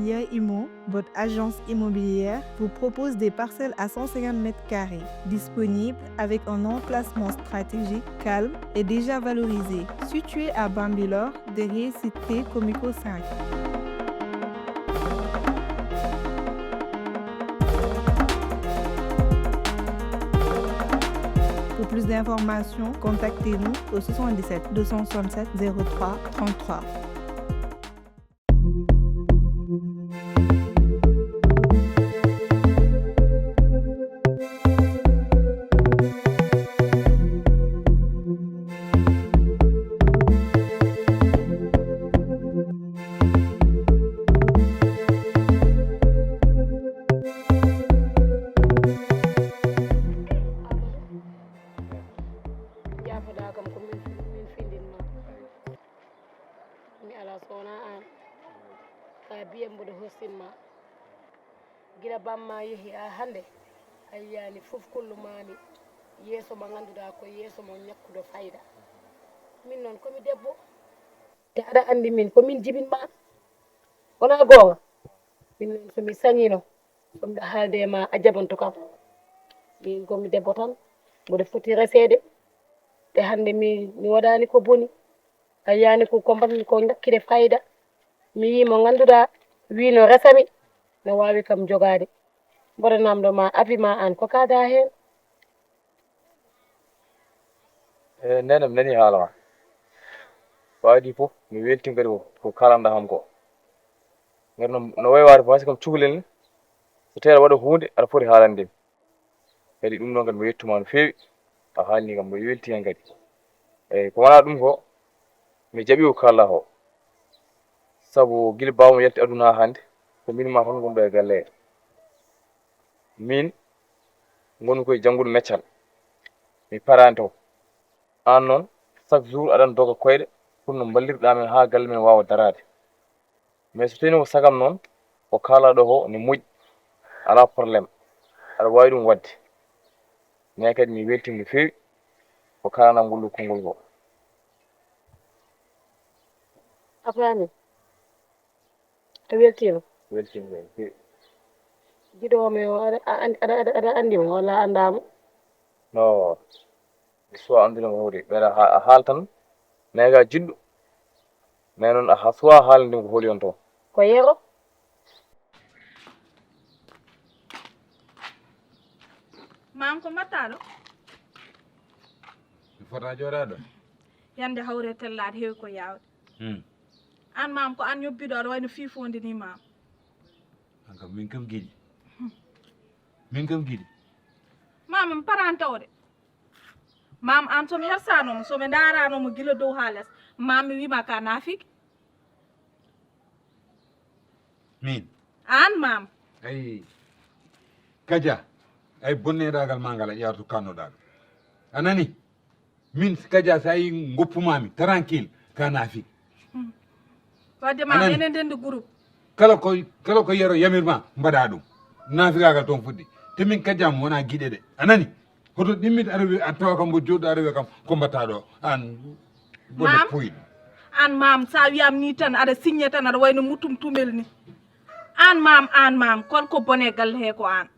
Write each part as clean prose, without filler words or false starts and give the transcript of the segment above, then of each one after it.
Immobilière IMO, votre agence immobilière, vous propose des parcelles à 150 mètres carrés, disponibles avec un emplacement stratégique, calme et déjà valorisé, situé à Bambilor, derrière Cité Comico 5. Pour plus d'informations, contactez-nous au 77 267 03 33. gila bamma yehi ha hande ayyani fof kollu mami yeeso mo ganduɗa ko yeeso mo ñakkuɗo fayda min noon komi debbo te aɗa andi min komin jibinma wona gonga min noon somi sañino somiɗa haalde e ma a jabanto kam min komi debbo tan mboɗo foti resede te hande mi waɗani ko boni ayyani ko mbatmi ko ñakkide fayda mi yi mo ganduɗa wino resami no wawi kam jogade mboɗo namdo ma abima an ko kada hen nenam nani haala ma waɗi fof mi welti kadi ko kalanɗa kam ko ngati no way wade fasi kam cukalel ni so tawi aɗa waɗa hunde aɗa foti haalande kadi ɗum ɗon kadi mi yettuma no fewi a haalni kam mi welti hen kadi eyyi ko wona ɗum ko mi jaaɓi ko kalɗa ko saabu guila bawmo yalti aduna ha hande ko min ma tan gonɗo e galle he min gonmi koye janggude meccal mi parani taw an noon chaque jour aɗan doga koyɗe pour no ballirɗa men ha galle men wawa darade mais so tawi ko sagam noon ko kalaɗo ko ne moƴƴi ala probléme aɗa wawi ɗum wadde mais kadi mi weltima no fewi ko kalanam ngol konngol ko afani a weltima weltima no fewi jiɗomi o aɗa andimo walla andamo no mi suwa andudemo hawde ɓeɗa a haal tan mais ga jiɗɗo mais noon a suwa haalande ko holi on toon ko yeero mam ko mbattaɗo mi fota joɗaɗo yande hawre tellade heewi ko yawde an mam ko an yobbiɗo aɗa wayno fifonde ni mam an kam min kam giɗi min kam giɗi mam mi parantawde mam an somi hersanomo somi daranomo guila dow ha less mam mi wima ka naafiki min an mam ay kadia ay bonneɗagal ma ngal a ƴewata kannoɗaɗo anani min kadia sa yi goppumami tranquille ka naafiki wadde mam enen ndendi groupe kala ko yero yamirma mbaɗa ɗum naafikagal toon fuɗɗi te min kadiam wona guiɗe ɗe anani hoto ɗimmita aɗa a tawa kam mbo joɗɗo aɗa wiya kam ko mbatta ɗo an bonde puyɗo an mam sa wiyam ni tan aɗa signé tan aɗa wayno mutum tumel ni an mam kolko bone galle he ko an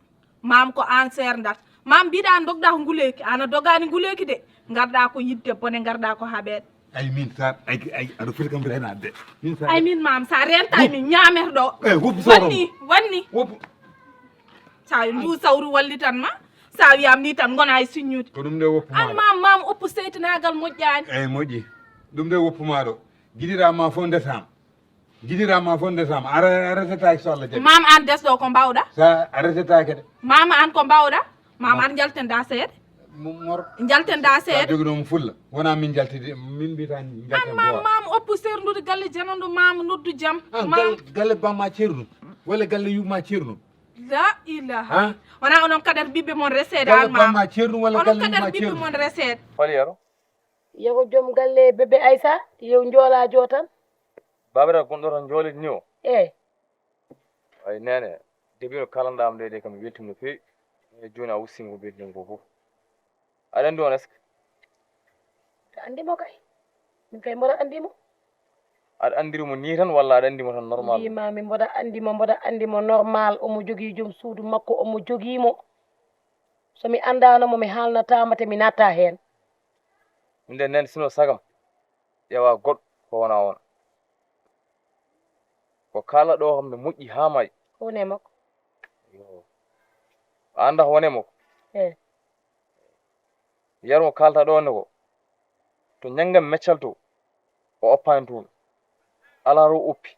mam ko an serdat mam mbiɗa an dogɗa ko nguleyki ana dogani nguleyki de garɗa ko yidde bone garɗa ko haɓede ay min sa ay aɗa foti kam mbiɗa hen adde ay min mam sa renta min ñamerɗo wanni sa ndu sawru wallitanma sa wiyam ni tan gona e signude ko ɗum nde woppuma an mam oppu seytinagal moƴƴani eyyi moƴƴi ɗum nde woppuma ɗo jiɗirama fo ndesama a resetaki so Allah jaɓi mam an desɗo ko mbawɗa sa a resetaki de mama an ko mbawɗa mam aɗa jaltenda seeɗa mor jaltenda seeɗa joguinomo fulla wona min jaltide min mbitani an mam oppu sernude galle janandu mam noddu jaam galle bamma ceernu walla galle yumma ceernu la ilaha wona onon kadar bibbe mon resede al mam bamma ceernu walla galle onon kadar yumma bibbe ceernu mon resede fali yaro yeho joom galle bébé Aïssa yew joolajo tan babira gonɗo tan joolidi ni o eyyi ay nene depuis no kalanɗam nde kam mi weltima no fewi e joni a ussima ko belɗin ko fof aɗa andi on est ce que ta andimo kay min kay mboɗo andimo aɗa andirimo ni tan walla aɗa andimo tan normal mbimami mboɗa andimo normal omo jogii joom suudu makko omo jogiimo somi andanamo mi haalnatama te mi natta heen nde nen sino sagam ƴewa goɗɗo ko wona on ko kala ɗo kam mi moƴƴi ha may wone makko a anda ko wone makko yaro mo kalta ɗo ne ko to ñanggam meccal to o oppani toon ala ro uppi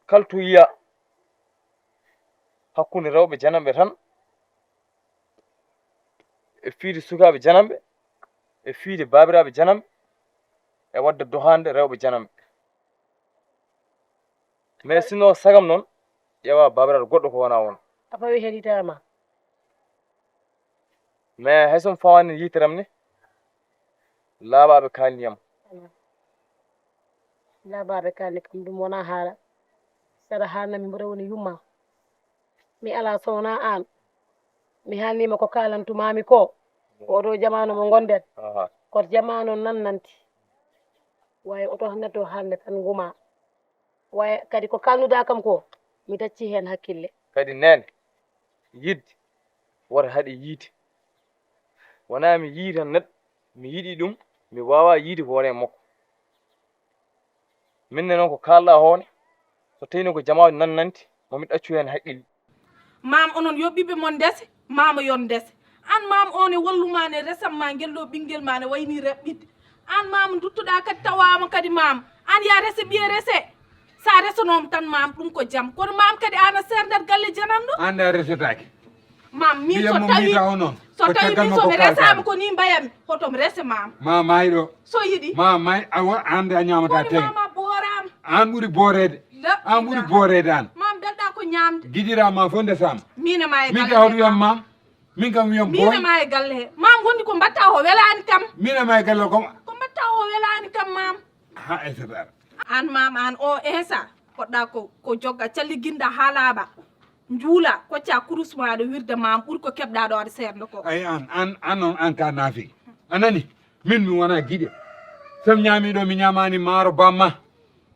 kala to yiya hakkunde rewɓe janamɓe tan e fiide sukaɓe janamɓe e fiide babiraɓe janamɓe e wadde dohande rewɓe janamɓe mais sino sagam noon ƴewa babiraɗo goɗɗo ko wona on a fawi hen yitere ma mais hay somi fawani yiteram ni laaɓaɓe kalniyam laabaɓe kalni kam ɗum wona haala saɗa haalnami mboɗa woni yumma mi ala sowna an mi haalnima ko kalantumami ko oɗo jamanu mo gonɗen koto jamanu nannanti wawi oto neɗɗo haalde tan guma wawi kadi ko kalnuɗa kam ko mi dacci hen hakkille kadi nene yidde wota haaɗi yiide wona mi yii tan neɗɗo mi yiɗi ɗum mi wawa yiide ko wone makko minne noon ko kalɗa hoone so tawino ko jamaji nannanti momi ɗaccu hen haqqille mam onon yoɓɓiɓe mon ndese mama yon ndese an mam one wallumane resamma gelɗo ɓinguel ma ne wayni reɓɓidde an mam duttoɗa kadi tawama kadi mam an ya rese ɓiye rese sa resanoma tan mam ɗum ko jaam kono mam kadi an a serdata galle jananɗo anda resetake mam min so tawi min somi resama ko ni mbayami hotomi rese mam ma mayiɗo so yiɗi ma may ande a ñamata tege mama ɓorama an ɓuuri boorede an ɓuuri boorede an mam belɗa ko ñamde guiɗirama fo ndesama mine ma e min ka hoto wiyam mam min kam wiyam boy mine ma e galle he mam gondi ko mbatta o welani kam mine ma e galle kom ko mbatta o welani kam mam ha esatar an mam an o esa poɗɗa ko jogga calliginɗa ha laaɓa juula kocca kurus maɗo wirde mam ɓuuri ko keɓɗa ɗo aɗa seerdo ko ay an noon an ka naafi anani min mi wona guiɗe somi ñamiɗo mi ñamani maaro bamma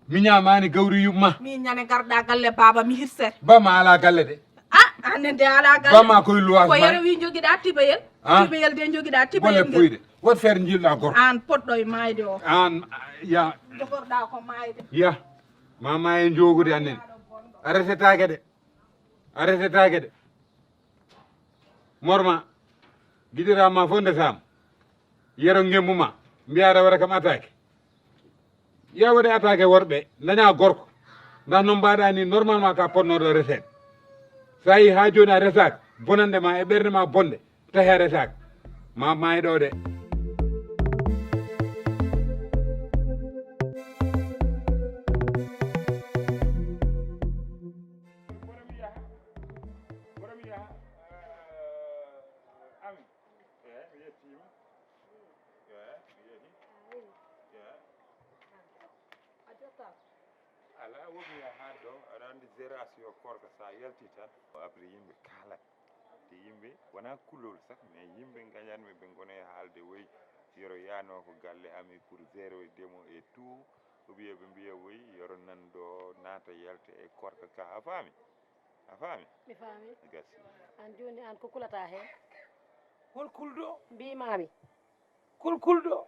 mi ñamani gawri yumma min ñane garɗa galle baba mi hirsete bamma ala galle de ande nde ala galle bamma koye luwas ko yero wi joguiɗa tibayel tibayel de joguiɗa tibayel bolle puyde wot feere jilɗa gorko an poɗɗo e mayde o an ya jogorɗa ko mayde ya ma maye jogude annen a resetake de morma guiɗirama fof ndesama yero gembuma mbiyaɗa waɗa kam attaque ya waɗi attaque worɓe daña gorko nda noon mbaɗa ni normalement ka ponnoɗo resede sa yi ha joni a resaka bonande ma e ɓerde ma bonde tawi a resaka ma mayiɗo de ala womi ha ɗo aɗa andi génération korka sa yalti tan après yimɓe kalat te yimɓe wona kulol sak mais yimɓe gañanɓe ɓe gone haalde woyi yoro yano ko galle ami pour zéro e démo et tout ou bien ɓe mbiya woyi yoro nan ɗo naata yalta e korka ka a faami mi faami gasi an joni an ko kulata hen hol kulɗo mbimami kulɗo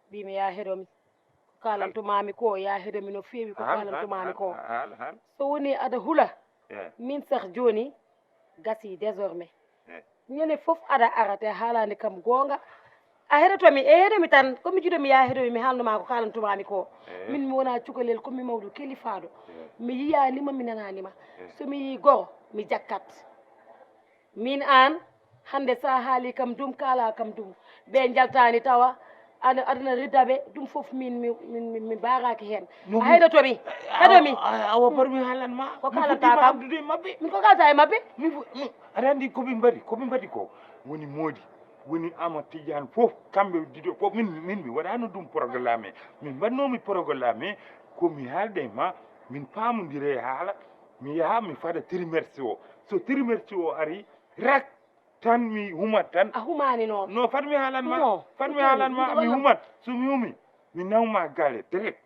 mbimi ya heɗomi ko kalantumami ko ya heɗomi no fewi ko kalantumami ko haal so woni aɗa hula min sah joni gasi désormais ñande foof aɗa ara te haalani kam gonga a heɗomi tan komi jiɗomi ya heɗomi mi haalnuma ko kalantumami ko min mi wona cukalel komi mawɗo kelifaɗo mi yiyanima mi nananima somi yi goro mi jakkat min an hande sa haali kam dum kala kam dum ɓe jaltani tawa adana riddaɓe ɗum foof min baraki hen a heɗotomi awa parmi haalanma ko kalanta kam mabɓe min ko kalta e mabɓe aɗa andi koɓe mbaɗi ko woni moodi woni Amadou Tidiane fof kamɓe diɗo fof min mi waɗano ɗum programme min mbaɗnomi programme komi haalde ma min pamodire haala mi yaha mi faɗa trimestre o so trimestre o ari rak tan mi humat tan a humani noon no fatmi haalanma mi humat somi humi mi nawma galle direct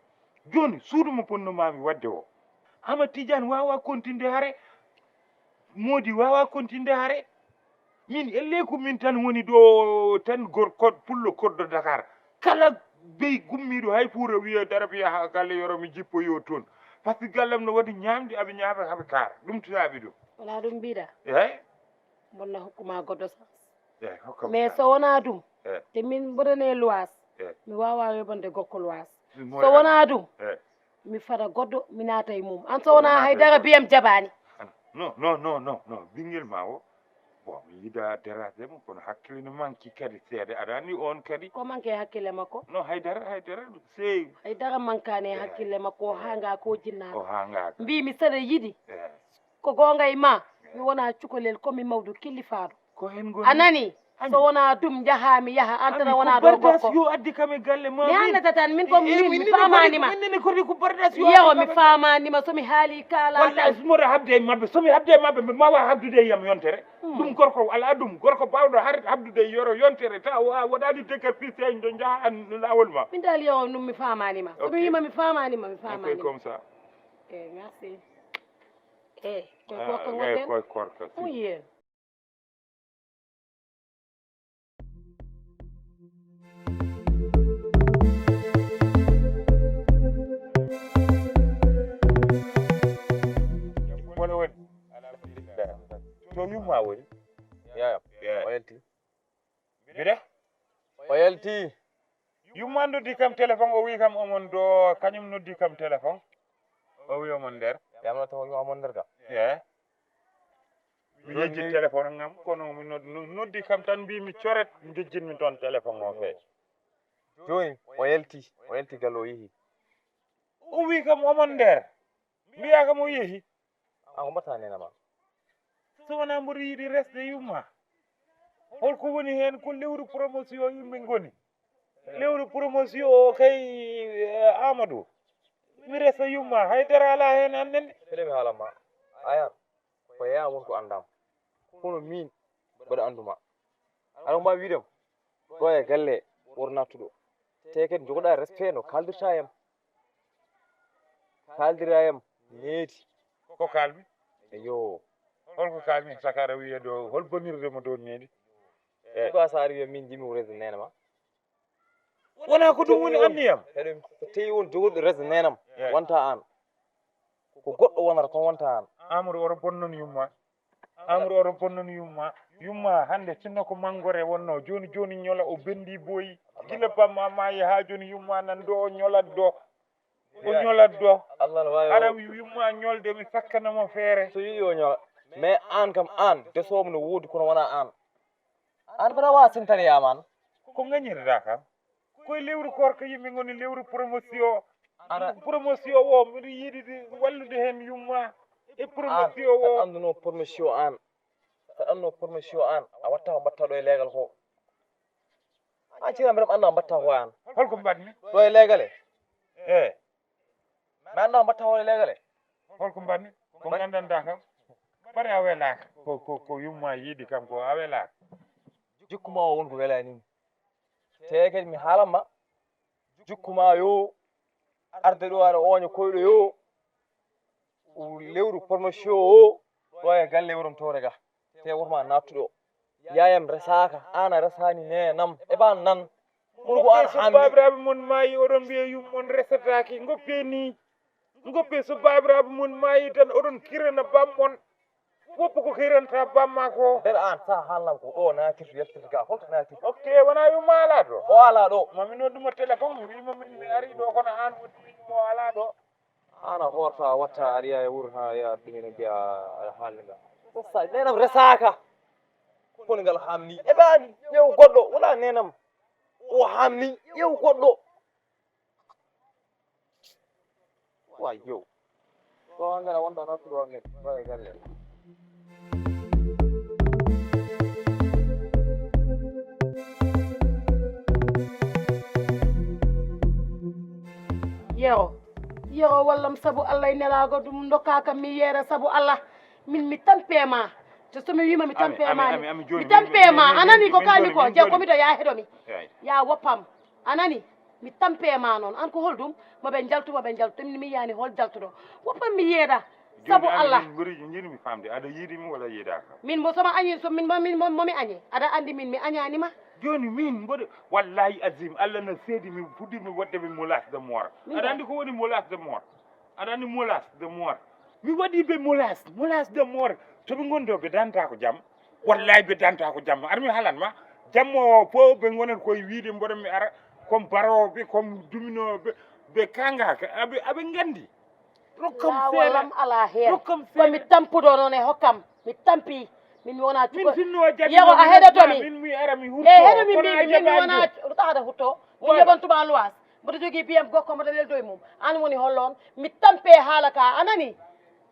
joni suudu mo ponnomami wadde o Ama Tidiane wawa kontinde hare Modi wawa kontinde hare min elle ko min tan woni do tan gorko pullo koddo Dakar kala bey gummido hay pura wiya dara biya ha galle yoro mi jippo yo ton parce que gallam no wadi ñamdi abi ñaafa habe kar dum taabi dum wala ɗum mbiɗa eh bonna hokkuma goɗɗo sens hokkam mais so wona ɗum eh te min mboɗane luwas eh mi wawa yoɓande gokko luwas Mo- so wona ɗum eh mi fada goɗɗo mi naata e mum an so wona haydara biyam jaɓani non bingel ma o bon mi yida derade mo kono hakkille no manki kadi seede aɗa andi on kadi ko manque e hakkille makko non haydara sey haydara mankane e hakkille makko o hanga ko jinnaɗo o hanga mbimi saɗa yiɗi eh ko gonga e ma mi wona cukalel komi mawɗo killifaɗo ko hen goni a nani so wona ɗum jahami yaha antana wona ɗo gorko yo addi kam e galle ma mi annata tan min ko mi famanima minne kodi ko bardas yo yewo mi famanima somi haali kala wallahi sumoɗo habde e mabɓe somi habde e mabɓe mi mawa habdude e yam yontere ɗum gorko ala ɗum gorko bawɗo habdude e yoro yontere ta waɗani deggal piseñ do jaha lawol ma min dal yewo ɗum mi famanima somi wima mi famanima mi c'est famanima comme ça merci koye Ah, gorko ouais, goɗɗen koye korka ɗum yen wona woni to yumma woni yaya Yeah. o yalti mbiɗa o yalti yumma noddi kam téléphone o wi kam omon do kañum noddi kam téléphone o wi omon nder yamno taw yo amon nder ka e mi yejji téléphone ngam kono mi noddi kam tan mbimi coret jejjinmi toon téléphone o feewi joni o yalti gallo o yeehi o wi kam omon nder mbiya kam o yeehi an ko mbatta nenama so wona mboɗo yiiɗi resde yumma holko woni hen ko lewru promotion yimɓe goni lewru promotion o kay Amadou mi resa yumma haydara ala hen annen fele mi haalama ayan ko yeeya wonko andam kono min mbaɗa anduma aɗa mbawi wiidem ɗo e galle wor nattuɗo te kadi jogoɗa respect no kaldirta yam kaldira yam neeti ko kalmi eyo holko kalmi sakara wiye ɗo hol bonirde mo dow nedi ko sa ari wiya min jimi resde nenama wona ko ɗum woni anniyam heɗen so tawi won jogorɗo resde nenam wonta an ko goɗɗo wonata kon wonta an Amadou oto bonnon yumma Amadou oto bonnon yumma hande sinno ko mangore wonno joni ñola o bendi boyi gila bamma maayi ha joni yumma nan do o ñolat do allah no wawi aɗa yumma ñolde mi sakkanamo feere so yi o ñola mais an kam an desomo no woodi kono wona an mbaɗa wawa sintaniyama an ko gañirɗa kam koye lewru korka yimɓe goni lewru promotion promotion o mbiɗo yiiɗi wallude hen yumma e promotion o anduno promotion an saɗa anduno promotion an a watta ko mbatta ɗo e leegal ko an cira mbiɗam anda ko mbatta ko an holko mbatmi ɗo e leegal e mi anda ko mbatta ko e leegal holko mbatmi ko gandanta kam bare a welaka ko yumma yiiɗi kam ko a welaka jikkuma o wonko welanimi te kadi mi haalanma jikkuma yo arde ɗo aɗa oña koyɗo yo lewru promotion o ɗo e galle wurom towre ga te wotma nattuɗo yayam resaka an a resani nenam eɓan nan kono ko an so hammi babiraɓe mon maayi oɗon mbiya yummon resataki goppe so babiraɓe mon maayi tan oɗon kirana bammon woppu ko kiranta bamma ko beɗa an sa haalnam ko ɗo natirto yaltirta ga holto natirta ok wona yumma ala ɗo o ala ɗo mami nodduma téléphone mi wima mi ari ɗo kono an woni wimo ala ɗo an a horta watta aɗa ya wuuro ha ya ɗumine mbiya aɗa haalniga sa nenam resaka kono ngal hamni eɓani ƴeew goɗɗo wona nenam o hamni ƴeew goɗɗo wa yew ɗo angana wonɗa nattuɗo angen ɗo e galle yewo wallam sabu allah e nelago ɗum dokkaka mi yeere sabu allah mi tampema te somi wima mi tampema mi tampema anani ko kalmi ko je komi to ya heɗomi ya woppam anani mi tampe ma noon an ko holdum moɓe jaltu mi yani hol jaltuɗo woppa mi yeeɗa sabu Allah ɓuri jiɗmi famde aɗa yiidimi walla yiidaka min bo somi añi so momi añi aɗa andi min mi añanima joni min mboɗo wallahi azim Allah no seedi mi fuɗɗirmi waɗdeɓe molas de mort aɗa andi ko woni molas de mort aɗa andi molas de mort mi waɗi ɓe molas de mort toɓe gondo ɓe danta ko jaam wallahi ɓe danta ko jaam aɗa mi halanma jammo fof ɓe gonan koye wiide mboɗo mi ara comme baroɓe comme duminoɓe ɓe kangaka aɓe gandi lawalam ala heen komi tampuɗo noon e hokkam mi tampi min wona min finno jam yewo a heɗotomi min mi ara mi hutto heɗomi mbimi min mi wona taxata hutto mi yoɓantuma luwas mboɗo jogui biyam gokko mboɗo leldoye mum an woni hollon mi tampe haala ka anani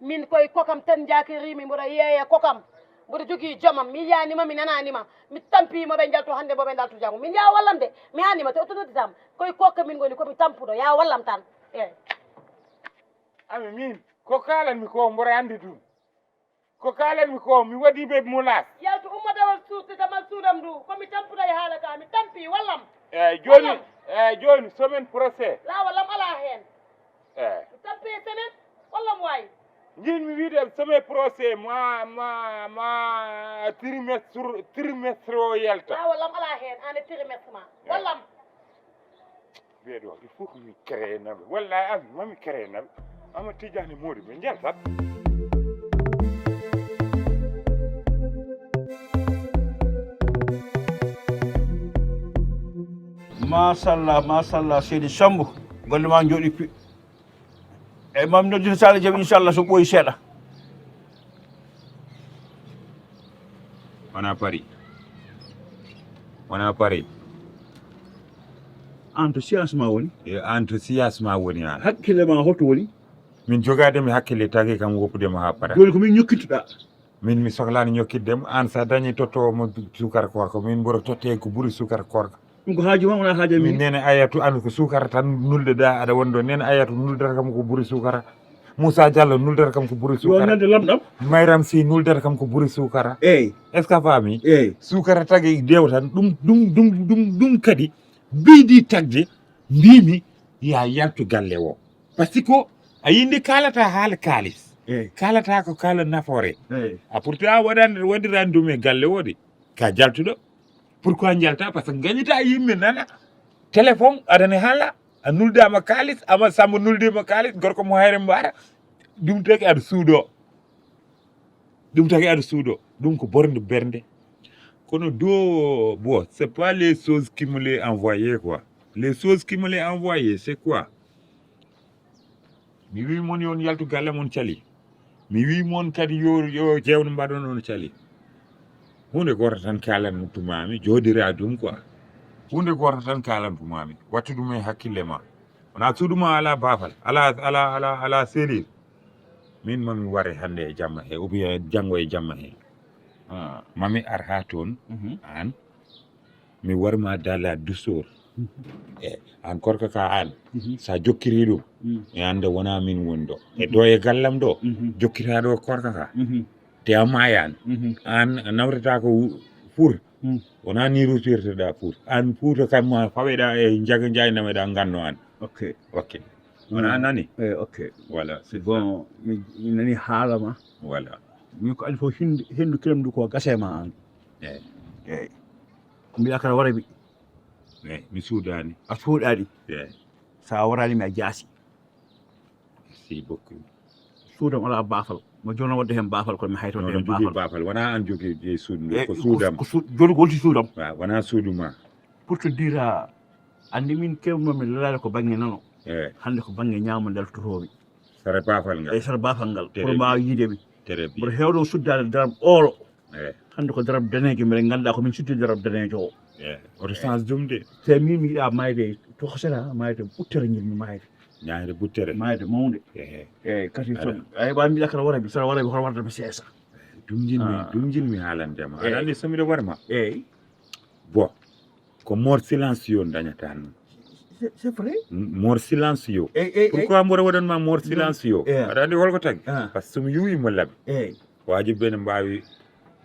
min koye kokam tan jakirimi mboɗo yeeya kokam mboɗo jogui joomam mi yanima mi nananima mi tampi moɓe jaltu hande moɓe daltu janggo min ya wallam de mi hannima te otonoditam koye kokka min goni komi tampuɗo ya wallam tan ami min ko kalanmi ko mboɗo andi ɗum ko kalanmi ko mi waɗi ɓe molas yaltu ummatawol suuɗitamal suuɗam ndu komi tampuɗa e haala ka mi tampi wallam joni semaine procès la wallam ala hen mi tampi e semaine wallam wayi jinmi wiide semaine procès ma trimestre o yalta la wallam ala hen an e trimestre ma wallam ɓeeɗo il faut que mi créé naɓe wallahi ami mami créé naɓe ama tijani moodi ɓe jaltat masallah seydi Sambu golle ma jooɗi pi eyyi mami noddita Sala Jaɓi inchallah so ɓooyi seeɗa wona pari enthousiasme ma woni e enthousiasme woni an hakkille ma holto woni min jogademi hakkille tagi kam woppudema ha para joni ko min ñokkittuɗa min mi sohlani ñokkiddemo an sa dañi tottowomo sukara korka min mboɗo totte ko ɓuuri sukara korka ɗum ko haaju ma wona haaju min nene ayatu andu ko sukara tan nuldeɗa aɗa wonɗo nene ayatu nuldata kam ko ɓuuri sukara Moussa Diallo nuldata kam ko ɓuuri sukara yo nande lamɗam Mayram Sy nuldata kam ko ɓuuri sukara eyyi est ce que a faami eyyi sukara tagi dewtan ɗum kadi beydi tagde mbimi ya yaltu galle o par ce que a yinde kalata haala kalis eyyi kalata ko kala nafoore eyyi a pourtant waɗirani ɗum e galle o de ka jaltuɗo pourquoi jalta par ce que gañita yimɓe nana téléphone aɗane haala a nuldama kalis ama Samba nuldima kalis gorko mo hayre mbara ɗum tagi aɗa suuɗo ɗum ko borde bernde kono do bon c'est pas les choses qui me les envoyé quoi les choses qui me les envoyé c'est quoi mi wi mon yon yaltu galle mon cali mi wi mon kadi yo jewno mbaɗon on cali hunde goto tan kalantumami jodira ɗum quoi hunde goto tan kalantumami wattu ɗum e hakkille ma wona suuɗuma ala bafal ala seelir min mami ware hande e jamma he ou bien janggo e jamma he mami ar ha toon an mi warma dala dusor e an korka ka an sa jokkiri ɗum e ande wona min woni ɗo e ɗo e gallam ɗo jokkiraɗo korka ka te a mayani an nawrata ko pour wona ni rutirteɗa pour an pour kam ma faweɗa e jaga jaynameɗa ganno an ok wona nani ok voilà c'est bon mi nani haalama voilà min ko adi fof hendu kilam ndu ko gasema an eyyi ko mbiɗa kala wara mi eyyi mi suudani a suuɗaɗi eyyi sa warani mi a jaasi merci beaucoup suudam ala baafal mo joni wadde hen baafal kono mi haytoon hen jogui baafal wona an jogui e suudu ko suudam joni golti suudam wa wona suuduma pour te dire andi min kewnomi lalade ko banggue nano eyyi hande ko banggue ñamo ndeltotomi sara baafal ngal eyyi sara baafal ngal Tere pour mbawa yiidemi très bien mboɗo hewɗo suddade daram oolo eyyi hande ko daram danejo mbiɗa ganduɗa komin suddi daram danejo o eyyi oto change ɗum de te min mi yiiɗa mayde to hosata mayde ɓuttere jinmi mayde ñaade buttere mayde mawde eyyi eyyi kadi so a heeɓa mbiɗa kala warabi saɗa warabi hoto wardami seesa ɗum jinmi haalandema aɗa andi somiɗo warma eyyi bon ko mort silencieux dañata noon c'est vrai mort silencieux eyyi pourquoi mboɗo waɗanma mort silencieux Yeah. aɗa andi holko tagi Ah. par ce que somi yuwimo laaɓi eyyi wajiɓe ne mbawi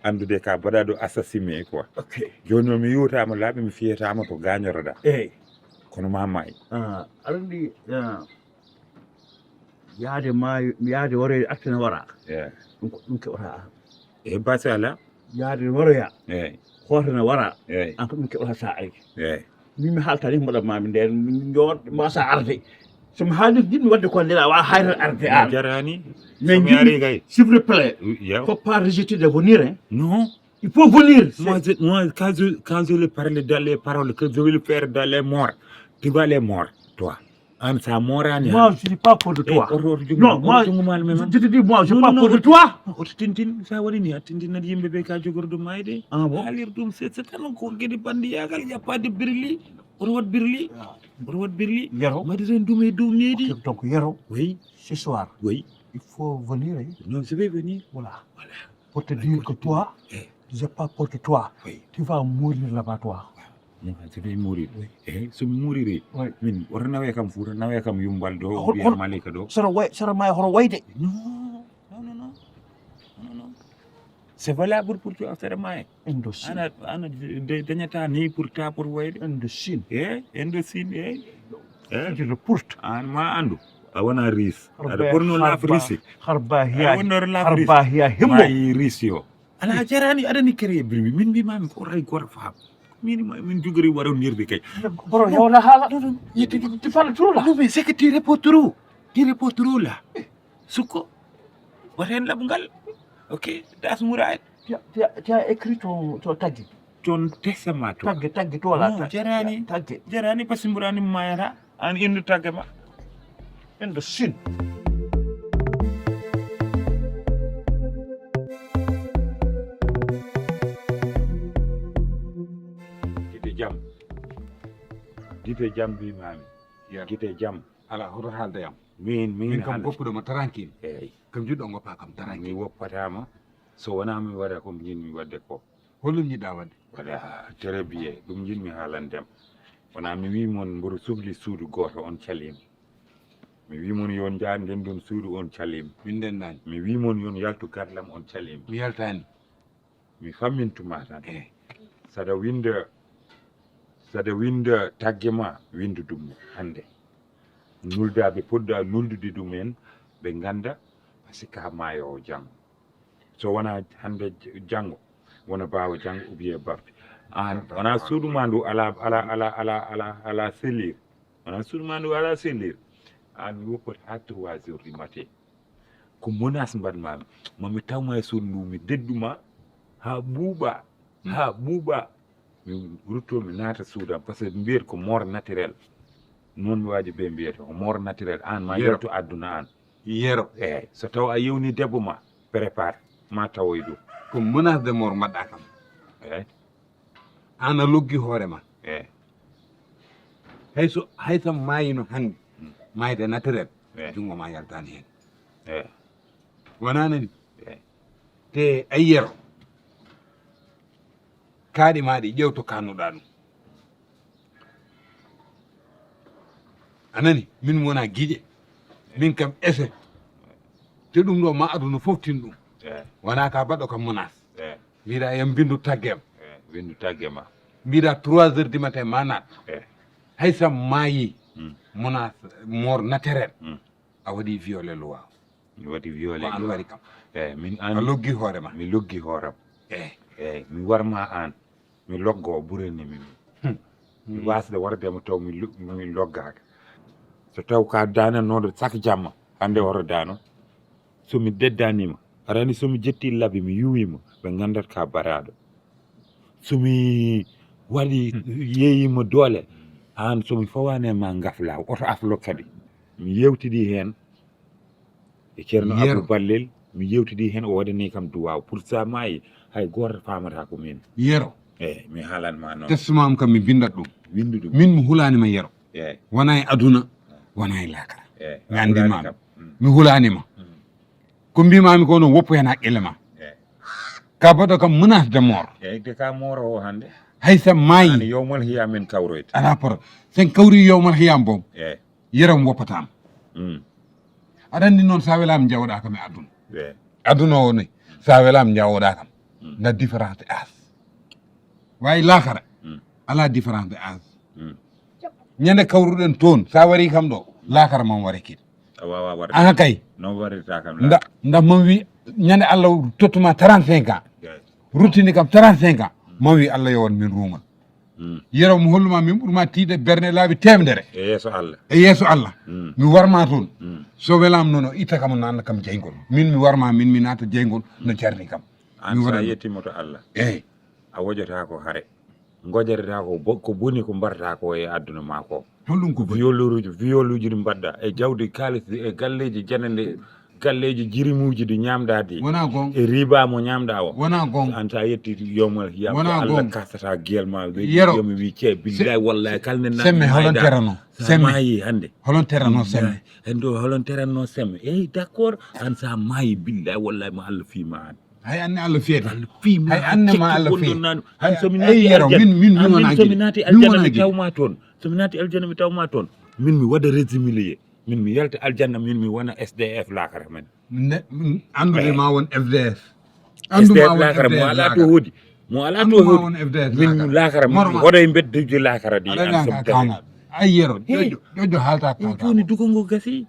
andude ka baɗaɗo assassiné quoi ok joni noon mi yiwtama laaɓi mi fiyetama to gañoroɗa eyyi kono ma maayi aɗa andi yaade maayo yaade waroye artene wara ɗum keɓata e base ala yaade waroya eyi hootene wara eyi an ko ɗum keɓata sa ari eyi min mi haalta ni ko mbaɗatmami nden mbasa arde somi haali jiɗmi wadde ko ndena wawa hayre arde an jarani mais somi ari kay s'il vous plaît yeah. faut pas rejeter de venir hein. non il faut venir moi quand je le parle dans les paroles que je vais le faire dans les morts tu vas les morts toi an sa morani moi je suis pas pour de toi non moi je te dis moi je suis pas pour de toi oto tintin sa waɗi ni a tintinat yimɓe ɓe ka jogorɗo mayde ah bon haalir ɗum c'est tan ko gueɗe bandiyagal yappade birli oto wat birli oto wat birli yero madiren ɗum e dow neydi donc yero oui ce soir oui il faut venir hein. non je vais venir voilà pour te dire que toi je pas pour toi tu vas mourir là-bas toi non je vais mourir eyi somi mouriri min oto nawe kam fuuta nawe kam yumbal ɗo wiya malika ɗo sara ma hono wayde non c'est valable pour toi sara ma Indochine ana dañata ni pour ta pour wayde Indochine eyi Indochine eyi je le porte an ma andu a wona ris aɗa ɓorno laaf risi harba hiya wonno laaf harba hiya himmo mayi ris yo ala jarani aɗani créé birmi min mbimami ko ray goto faam min jogori waɗonirde kay boro yawla haala tu parles trop là non mais c'est que tu réponds trop là sukko waten laɓngal ok das mourad tu as écrit ton tagge ton testament to tagge to la jarani par ce que mburani mayata an indu tagge ma Indochine gite jam mbimami gite jam ala hoto haalde yam min kam goppuɗoma tranquille eyyi kam jiɗɗo goppa kam mi tranquille woppatama so wona mi waɗa ko jinmi wadde ko hollum jiɗɗa wadde waɗa très bien ɗum jinmi haalandema wona mi wimon mboɗo sohli suudu goto on calima mi wimon yon jaan nden ɗum suudu on calima min ndendani mi wimon yon yaltu garlam on calima mi yaltani mi fammintuma tan saɗa winda tagge ma windu ɗum hande nuldaɓe poɗɗa nuldude ɗum en ɓe ganda par ce que ka maayo o janggo so wona hande janggo wona bawa janggo ou bien bafte an wona suudu ma ndu ala sellir wona suudu ma ndu ala sellir an mi woppata ha 3 heures du matin ko menace mbaɗmami mami tawma e suudu ndu mi dedduma ha ɓuuɓa mi rutto mi naata suudam par ce que mbiyata ko mort naturel noon mi waji ɓe mbiyata ko mort naturel an ma yetto adduna an yero eyyi so taw a yewni debbo ma prépare ma tawoye ɗum ko menace de mort mbaɗɗa kam eyyi an a loggi hoorema eyyi hayso mayino hannde mayde naturel jungo ma yaltani hen eyyi wona nani eyyi te a yero kaaɗi maɗi ƴewto kannuɗa ɗum anani min wona guiƴe min kam ese te ɗum ɗo ma aduna fof tin ɗum wona ka baɗɗo kam menace mbiɗa yam bindu taggem windu tagge ma mbiɗa 3 heures du matin ma naat hay sam maayi menace mort naturel a waɗi violé loi mi waɗi violé ko an waɗi kam eyyi min a loggi hoorema mi loggi hooram eyyi mi warma an mi loggo ɓuranimi mi wasde wardema taw mi loggaka so taw ka dananoɗo chaque jamma hande oto dano somi deddanima arani somi jetti labbi mi yuwima ɓe gandat ka baraɗo somi waɗi yeeyima doole an somi fawani ma gafla oto aflo kadi mi yewtiɗi hen e ceerno abdou ballel mi yewtiɗi hen o waɗani kam duwaw pour ça maayi hay goto famata ko min yero eyyi mi haalanma noon testament am kam mi bindat ɗum windu ɗum min mi hulanima yero eyyi wona e aduna wona e lakara eyyi mi andimami mi hulanima ko mbimami ko noon woppu hen haqqille ma ka baɗo kam menace de mort eyyi de ka moro o hande hay sam maayi ani yowmal hiya men kawroyde ala poro sen kawri yowmal hiyam bom eyyi yerom woppatama aɗa andi noon sa welama jawɗa kam e aduna eyyi aduna o ni sa welama jawoɗa kam na différence de âge wawi lakara ala différence de âge ñande kawruɗen toon sa wari kam ɗo lakara mam wari kid a wawa warde aha kay no warita kam ndax mam wi ñande Allah tottuma 35 ans ruttini kam 35 ans mam wi Allah yowon min ruuman yero mo holluma min ɓurma tiide berne laabi temedere e yeeso Allah mi warma toon so welam noon o itta kam nanna kam jeygol min mi warma min mi naata jeygol no jarni kam an sa yettimo to Allah eyyi a wojata ko haare gojarata ko boni ko mbarata ko e adduna ma ko holɗum ko viol uji ɗi mbaɗɗa e jawdi kalis e galleji janande galleji jirimuji ɗi ñamɗa di wona gon e riba mo ñamɗa o wona gon an sa yetti yomal hiyam ko Allah kasata guel ma yomi wi ce billahi wallahi kalne na semme holon terano semme mayi hande holon terano semme endo holon terano semme d'accord an sa mayi billahi wallahi ma Allah fima an hay anne Allah fiyete hay anne ma Allah fiyete han somi nati yero min wona somi nati aljanna mi tawma toon somi nati aljanna mi tawma toon min mi waɗa résumé min mi yalta aljanna min mi wona SDF lakara men andude ma won FDF SDF lakara mo ala to hoodi min mi lakara hoɗa e beddiji lakara di an somi ay yero jojo halta ka joni dugongo gasi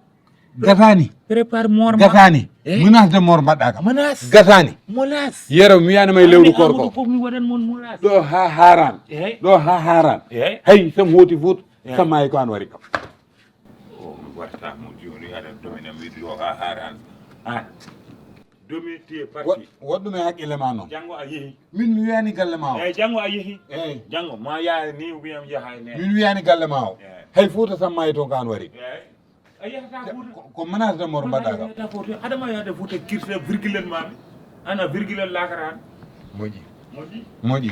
gasani prépare mor gasani menace de mort mbaɗɗa kam menace gasani molas yero mi wiyana may lewru korko ko mi waɗan mon molas ɗo ha haran ɗo ha haran hay sam hooti fut sammayi ko an wari kam o mi warta mo joni aɗa domina mi wiɗi o ha haran an domi tie parti woɗɗum e haqqille ma noon janggo a yeehi min mi wiyani galle ma o eyyi janggo a yeehi eyyi janggo ma yaa ni wiyam yaha ne min wiyani galle ma o hay Fouta sammayi toon ko an wari a yahata Fouta ko menace de mort mbaɗɗa kam adama yahde Fouta kirse virgule mami ana virgule lakara an moƴƴi